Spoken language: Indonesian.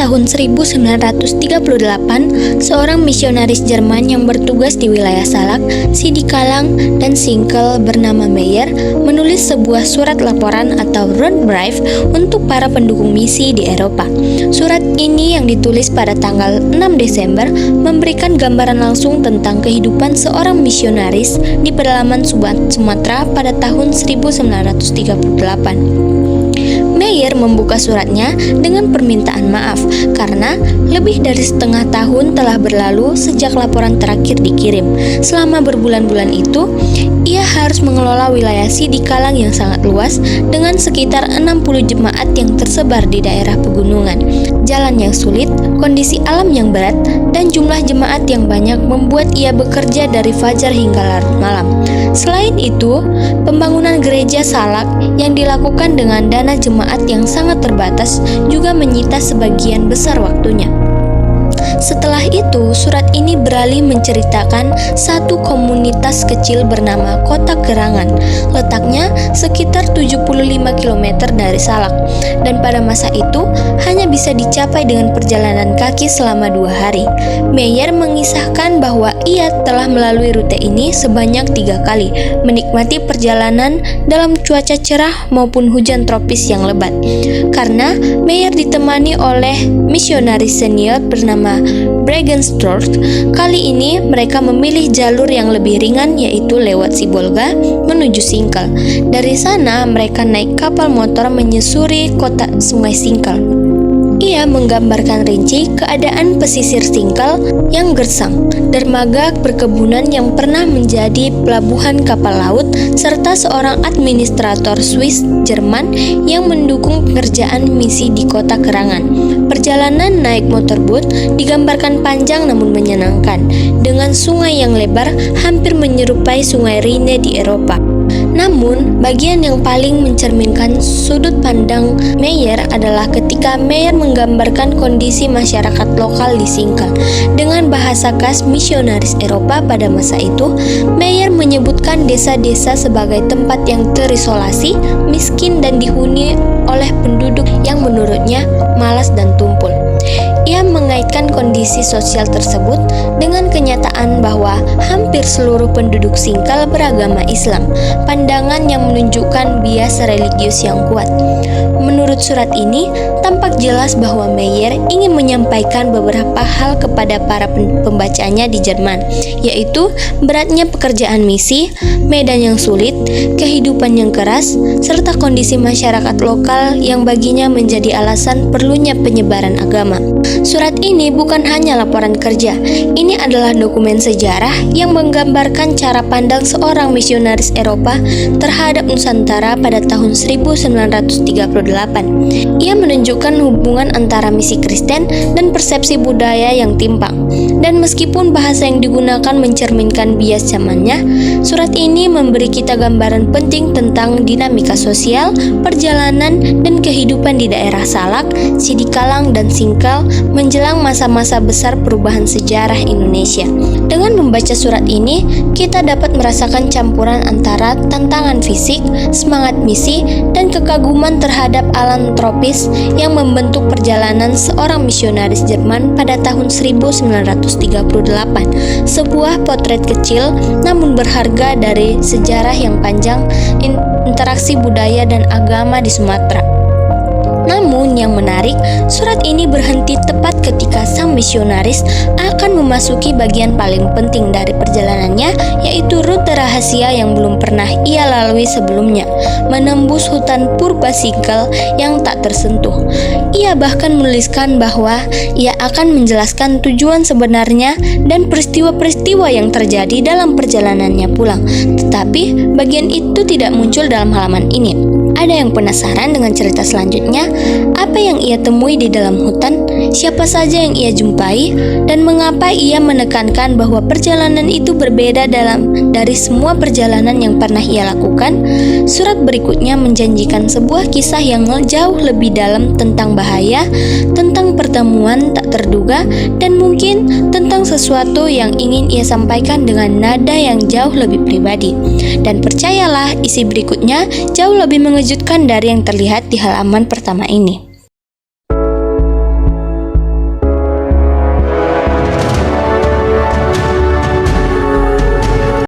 tahun 1938, seorang misionaris Jerman yang bertugas di wilayah Salak, Sidikalang, dan Singkel bernama Meyer menulis sebuah surat laporan atau Rundbrief untuk para pendukung misi di Eropa. Surat ini yang ditulis pada tanggal 6 Desember memberikan gambaran langsung tentang kehidupan seorang misionaris di pedalaman Sumatera pada tahun 1938. Meyer membuka suratnya dengan permintaan maaf karena lebih dari setengah tahun telah berlalu sejak laporan terakhir dikirim. Selama berbulan-bulan itu, ia harus mengelola wilayah Sidikalang yang sangat luas dengan sekitar 60 jemaat yang tersebar di daerah pegunungan. Jalan yang sulit, kondisi alam yang berat, dan jumlah jemaat yang banyak membuat ia bekerja dari fajar hingga larut malam. Selain itu, pembangunan gereja Salak yang dilakukan dengan dana jemaat yang sangat terbatas juga menyita sebagian besar waktunya. Setelah itu, surat ini beralih menceritakan satu komunitas kecil bernama Kota Kerangan. Letaknya sekitar 75 km dari Salak, dan pada masa itu hanya bisa dicapai dengan perjalanan kaki selama 2 hari. Meyer mengisahkan bahwa ia telah melalui rute ini sebanyak 3 kali, menikmati perjalanan dalam cuaca cerah maupun hujan tropis yang lebat. Karena Meyer ditemani oleh misionaris senior bernama Bregenstorff, kali ini mereka memilih jalur yang lebih ringan, yaitu lewat Sibolga menuju Singkel. Dari sana mereka naik kapal motor menyusuri kota Sungai Singkel. Ia menggambarkan rinci keadaan pesisir Singkel yang gersang, dermaga perkebunan yang pernah menjadi pelabuhan kapal laut, serta seorang administrator Swiss Jerman yang mendukung pekerjaan misi di Kota Kerangan. Perjalanan naik motorboat digambarkan panjang namun menyenangkan, dengan sungai yang lebar hampir menyerupai sungai Rhine di Eropa. Namun, bagian yang paling mencerminkan sudut pandang Meyer adalah ketika Meyer menggambarkan kondisi masyarakat lokal di Singkel. Dengan bahasa khas misionaris Eropa pada masa itu, Meyer menyebutkan desa-desa sebagai tempat yang terisolasi, miskin, dan dihuni oleh penduduk yang menurutnya malas dan tumpul. Ia mengaitkan kondisi sosial tersebut dengan kenyataan bahwa hampir seluruh penduduk Singkel beragama Islam, pandangan yang menunjukkan bias religius yang kuat. Menurut surat ini, tampak jelas bahwa Meyer ingin menyampaikan beberapa hal kepada para pembacanya di Jerman, yaitu beratnya pekerjaan misi, medan yang sulit, kehidupan yang keras, serta kondisi masyarakat lokal yang baginya menjadi alasan perlunya penyebaran agama. Surat ini bukan hanya laporan kerja, ini adalah dokumen sejarah yang menggambarkan cara pandang seorang misionaris Eropa terhadap Nusantara pada tahun 1938. Ia menunjukkan hubungan antara misi Kristen dan persepsi budaya yang timpang. Dan meskipun bahasa yang digunakan mencerminkan bias zamannya, surat ini memberi kita gambaran penting tentang dinamika sosial, perjalanan, dan kehidupan di daerah Salak, Sidikalang, dan Singkel menjelang masa-masa besar perubahan sejarah Indonesia. Dengan membaca surat ini, kita dapat merasakan campuran antara tantangan fisik, semangat misi, dan kekaguman terhadap alam tropis yang membentuk perjalanan seorang misionaris Jerman pada tahun 1938. Sebuah potret kecil namun berharga dari sejarah yang panjang interaksi budaya dan agama di Sumatera. Namun yang menarik, surat ini berhenti tepat ketika sang misionaris akan memasuki bagian paling penting dari perjalanannya, yaitu rute rahasia yang belum pernah ia lalui sebelumnya, menembus hutan purba Singkel yang tak tersentuh. Ia bahkan menuliskan bahwa ia akan menjelaskan tujuan sebenarnya dan peristiwa-peristiwa yang terjadi dalam perjalanannya pulang. Tetapi bagian itu tidak muncul dalam halaman ini. Ada yang penasaran dengan cerita selanjutnya? Apa yang ia temui di dalam hutan? Siapa saja yang ia jumpai? Dan mengapa ia menekankan bahwa perjalanan itu berbeda dari semua perjalanan yang pernah ia lakukan? Surat berikutnya menjanjikan sebuah kisah yang jauh lebih dalam tentang bahaya, tentang pertemuan tak terduga, dan mungkin tentang sesuatu yang ingin ia sampaikan dengan nada yang jauh lebih pribadi. Dan percayalah, isi berikutnya jauh lebih mengejutkan dari yang terlihat di halaman pertama ini.